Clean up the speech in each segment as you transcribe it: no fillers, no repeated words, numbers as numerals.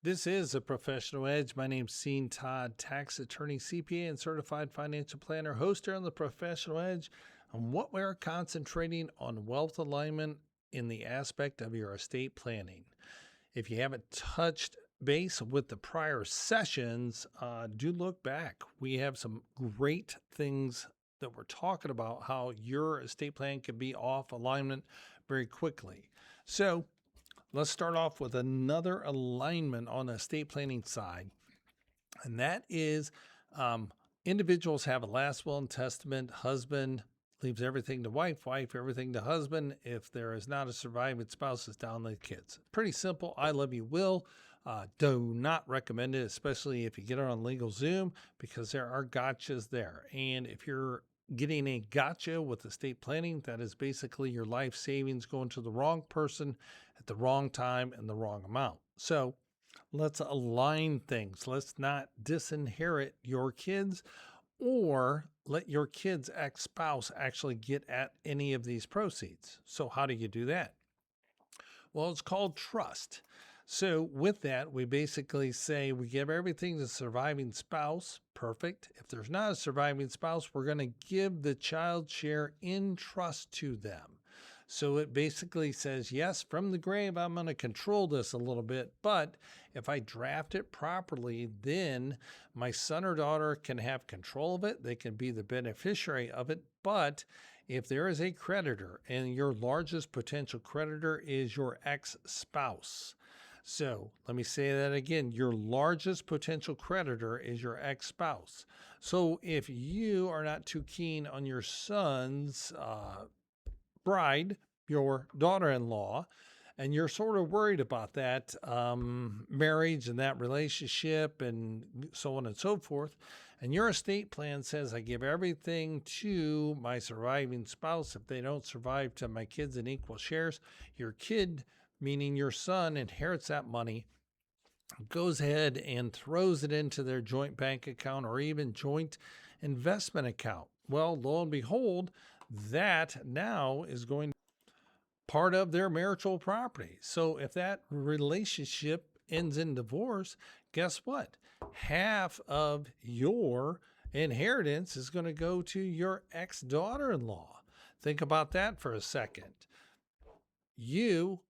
This is a Professional Edge. My name's Sean Todd, tax attorney, CPA, and certified financial planner, host here on the Professional Edge. And what we're concentrating on wealth alignment in the aspect of your estate planning. If you haven't touched base with the prior sessions, do look back. We have some great things that we're talking about how your estate plan can be off alignment very quickly. So let's start off with another alignment on the estate planning side, and that is individuals have a last will and testament. Husband leaves everything to wife, wife everything to husband. If there is not a surviving spouse, it's down to the kids. Pretty simple. I love you will. Do not recommend it, especially if you get on LegalZoom, because there are gotchas there. And if you're getting a gotcha with estate planning, that is basically your life savings going to the wrong person at the wrong time and the wrong amount. So let's align things. Let's not disinherit your kids or let your kid's ex-spouse actually get at any of these proceeds. So how do you do that? Well, it's called trust. So with that, we basically say we give everything to the surviving spouse. Perfect. If there's not a surviving spouse, we're going to give the child share in trust to them. So it basically says, yes, from the grave, I'm going to control this a little bit, but if I draft it properly, then my son or daughter can have control of it. They can be the beneficiary of it. But if there is a creditor and your largest potential creditor is your ex-spouse, so let me say that again. Your largest potential creditor is your ex-spouse. So if you are not too keen on your son's bride, your daughter-in-law, and you're sort of worried about that marriage and that relationship and so on and so forth, and your estate plan says I give everything to my surviving spouse, if they don't survive, to my kids in equal shares, your kid, meaning your son, inherits that money, goes ahead and throws it into their joint bank account or even joint investment account. Well, lo and behold, that now is going to be part of their marital property. So if that relationship ends in divorce, guess what? Half of your inheritance is going to go to your ex-daughter-in-law. Think about that for a second. You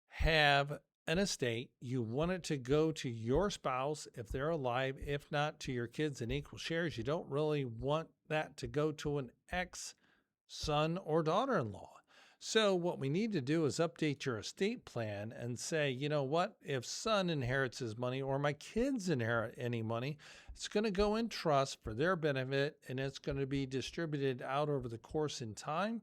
have an estate, you want it to go to your spouse if they're alive, if not to your kids in equal shares. You don't really want that to go to an ex-son or daughter-in-law. So what we need to do is update your estate plan and say, you know what, if son inherits his money or my kids inherit any money, it's going to go in trust for their benefit, and it's going to be distributed out over the course in time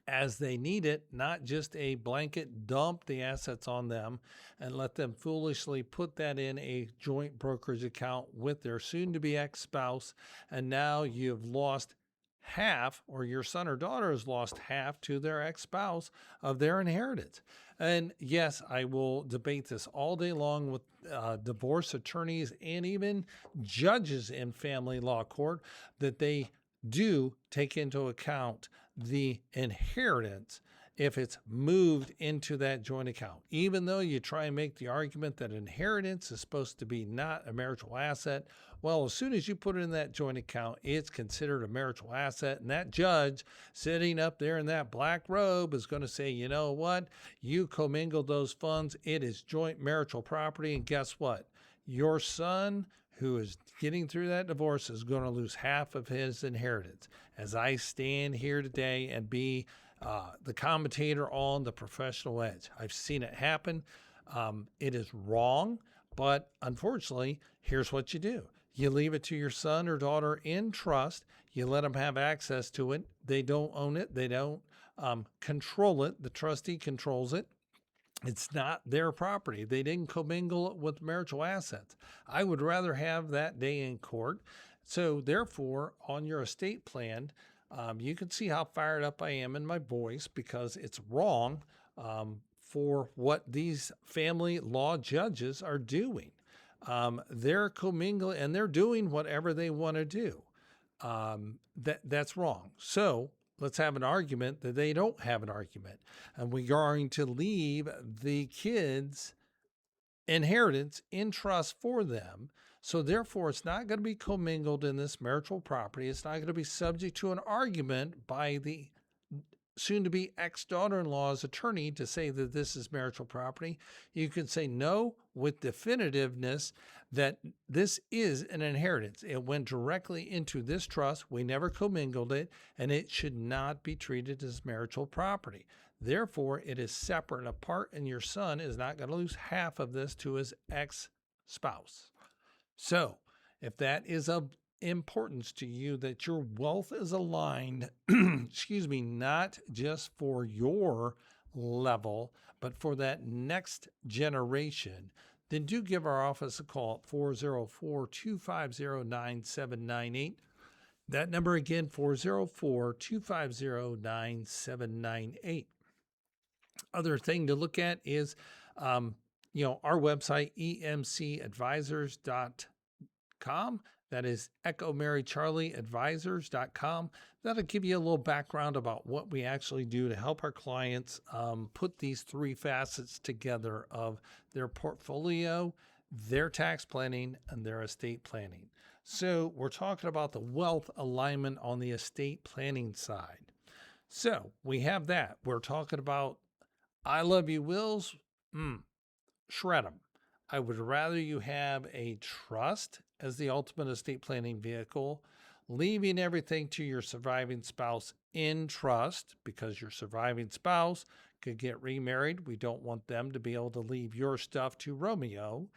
as they need it, not just a blanket dump the assets on them and let them foolishly put that in a joint brokerage account with their soon-to-be ex-spouse. And now you've lost half, or your son or daughter has lost half to their ex-spouse of their inheritance. And yes, I will debate this all day long with divorce attorneys and even judges in family law court, that they do take into account the inheritance if it's moved into that joint account. Even though you try and make the argument that inheritance is supposed to be not a marital asset, well, as soon as you put it in that joint account, it's considered a marital asset. And that judge sitting up there in that black robe is going to say, you know what? You commingled those funds. It is joint marital property. And guess what? Your son, who is getting through that divorce, is going to lose half of his inheritance. As I stand here today and be the commentator on the Professional Edge, I've seen it happen. It is wrong, but unfortunately, here's what you do. You leave it to your son or daughter in trust. You let them have access to it. They don't own it. They don't control it. The trustee controls it. It's not their property. They didn't commingle it with marital assets. I would rather have that day in court. So therefore, on your estate plan, you can see how fired up I am in my voice, because it's wrong for what these family law judges are doing. They're commingling and they're doing whatever they want to do. That's wrong. So let's have an argument that they don't have an argument. And we're going to leave the kids inheritance in trust for them. So therefore, it's not going to be commingled in this marital property. It's not going to be subject to an argument by the soon-to-be ex-daughter-in-law's attorney to say that this is marital property. You can say no with definitiveness that this is an inheritance. It went directly into this trust. We never commingled it, and it should not be treated as marital property. Therefore, it is separate and apart, and your son is not going to lose half of this to his ex-spouse. So, if that is of importance to you that your wealth is aligned, not just for your level, but for that next generation, then do give our office a call at 404-250-9798. That number again, 404-250-9798. Other thing to look at is, our website, emcadvisors.com. That is Echo Mary Charlie Advisors.com. That'll give you a little background about what we actually do to help our clients put these three facets together of their portfolio, their tax planning, and their estate planning. So we're talking about the wealth alignment on the estate planning side. So we have that. We're talking about I love you wills, shred them. I would rather you have a trust as the ultimate estate planning vehicle, leaving everything to your surviving spouse in trust because your surviving spouse could get remarried. We don't want them to be able to leave your stuff to Romeo.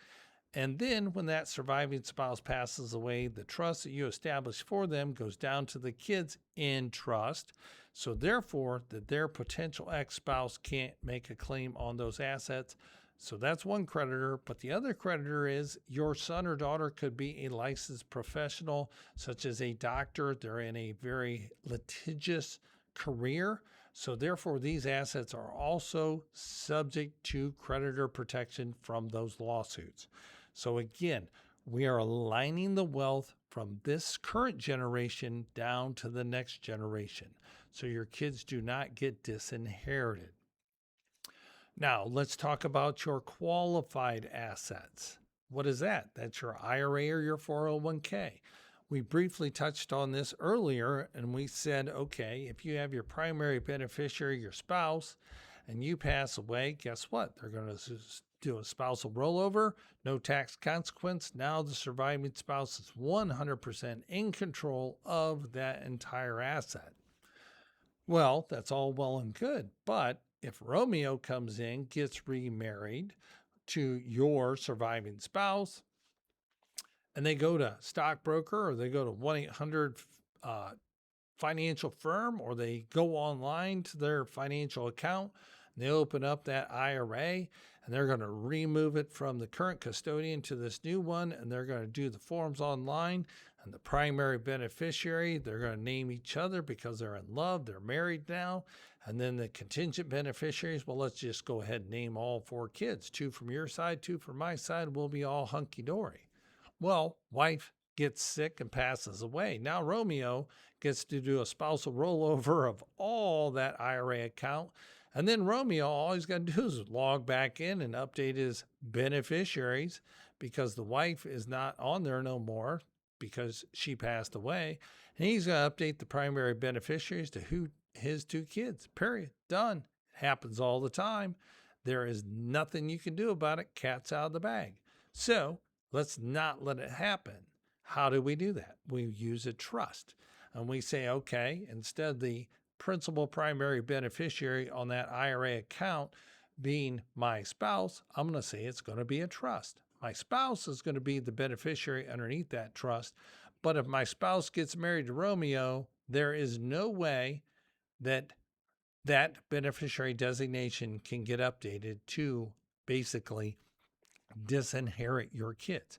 And then when that surviving spouse passes away, the trust that you establish for them goes down to the kids in trust. So therefore, that their potential ex-spouse can't make a claim on those assets. So that's one creditor, but the other creditor is your son or daughter could be a licensed professional, such as a doctor. They're in a very litigious career. So therefore, these assets are also subject to creditor protection from those lawsuits. So again, we are aligning the wealth from this current generation down to the next generation. So your kids do not get disinherited. Now, let's talk about your qualified assets. What is that? That's your IRA or your 401k. We briefly touched on this earlier, and we said, okay, if you have your primary beneficiary, your spouse, and you pass away, guess what? They're going to do a spousal rollover, no tax consequence. Now the surviving spouse is 100% in control of that entire asset. Well, that's all well and good, but if Romeo comes in, gets remarried to your surviving spouse, and they go to stockbroker or they go to 1-800 financial firm, or they go online to their financial account, and they open up that IRA, and they're going to remove it from the current custodian to this new one, and they're going to do the forms online. And the primary beneficiary, they're going to name each other because they're in love, they're married now. And then the contingent beneficiaries, well, let's just go ahead and name all 4 kids, 2 from your side, 2 from my side, we'll be all hunky-dory. Well, wife gets sick and passes away. Now Romeo gets to do a spousal rollover of all that IRA account. And then Romeo, all he's got to do is log back in and update his beneficiaries because the wife is not on there no more because she passed away. And he's going to update the primary beneficiaries to his 2 kids, period. Done. It happens all the time. There is nothing you can do about it. Cat's out of the bag. So let's not let it happen. How do we do that? We use a trust. And we say, okay, instead of the principal primary beneficiary on that IRA account being my spouse, I'm going to say it's going to be a trust. My spouse is going to be the beneficiary underneath that trust. But if my spouse gets married to Romeo, there is no way that that beneficiary designation can get updated to basically disinherit your kids.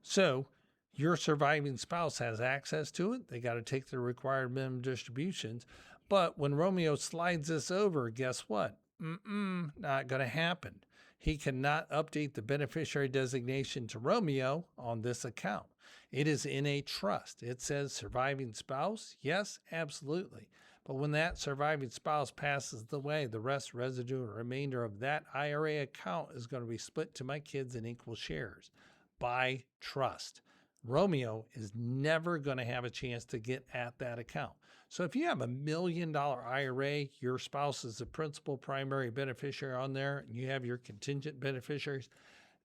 So your surviving spouse has access to it. They got to take the required minimum distributions. But when Romeo slides this over, guess what? Not going to happen. He cannot update the beneficiary designation to Romeo on this account. It is in a trust. It says surviving spouse. Yes, absolutely. But when that surviving spouse passes away, the rest, residue, and remainder of that IRA account is going to be split to my kids in equal shares by trust. Romeo is never going to have a chance to get at that account. So if you have $1 million IRA, your spouse is the principal primary beneficiary on there, and you have your contingent beneficiaries,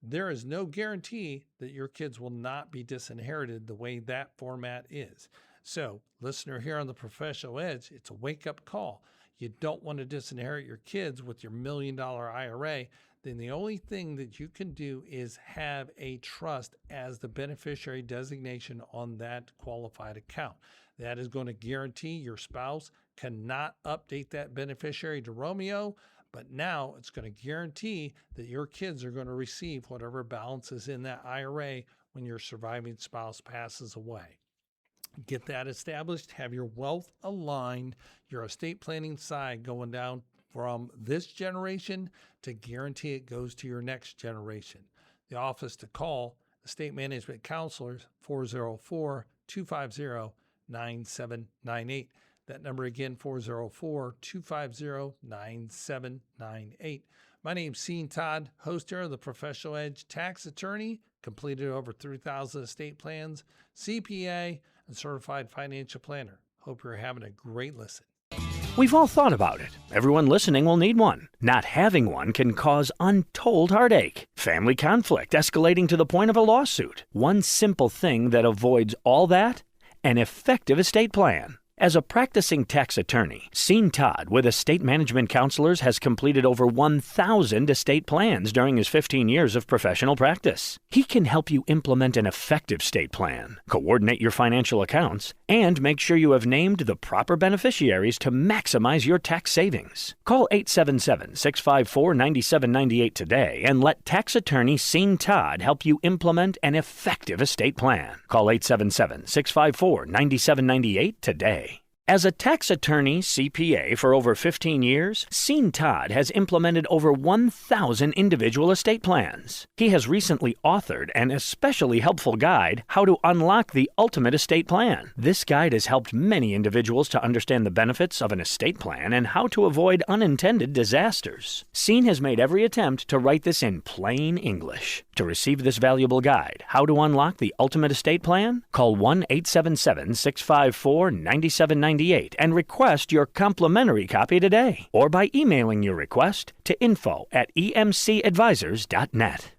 there is no guarantee that your kids will not be disinherited the way that format is. So, listener here on the Professional Edge, it's a wake-up call. You don't want to disinherit your kids with your $1 million IRA. Then the only thing that you can do is have a trust as the beneficiary designation on that qualified account. That is going to guarantee your spouse cannot update that beneficiary to Romeo, but now it's going to guarantee that your kids are going to receive whatever balance is in that IRA when your surviving spouse passes away. Get that established, have your wealth aligned, your estate planning side going down from this generation to guarantee it goes to your next generation. The office to call, Estate Management Counselors, 404-250-9798. That number again, 404-250-9798. My name's Sean Todd, host here of the Professional Edge, tax attorney, completed over 3,000 estate plans, CPA, and certified financial planner. Hope you're having a great listen. We've all thought about it. Everyone listening will need one. Not having one can cause untold heartache, family conflict escalating to the point of a lawsuit. One simple thing that avoids all that: an effective estate plan. As a practicing tax attorney, Sean Todd with Estate Management Counselors has completed over 1,000 estate plans during his 15 years of professional practice. He can help you implement an effective estate plan, coordinate your financial accounts, and make sure you have named the proper beneficiaries to maximize your tax savings. Call 877-654-9798 today and let tax attorney Sean Todd help you implement an effective estate plan. Call 877-654-9798 today. As a tax attorney, CPA for over 15 years, Sean Todd has implemented over 1,000 individual estate plans. He has recently authored an especially helpful guide, How to Unlock the Ultimate Estate Plan. This guide has helped many individuals to understand the benefits of an estate plan and how to avoid unintended disasters. Sean has made every attempt to write this in plain English. To receive this valuable guide, How to Unlock the Ultimate Estate Plan, call 1-877-654-9798 and request your complimentary copy today, or by emailing your request to info@emcadvisors.net.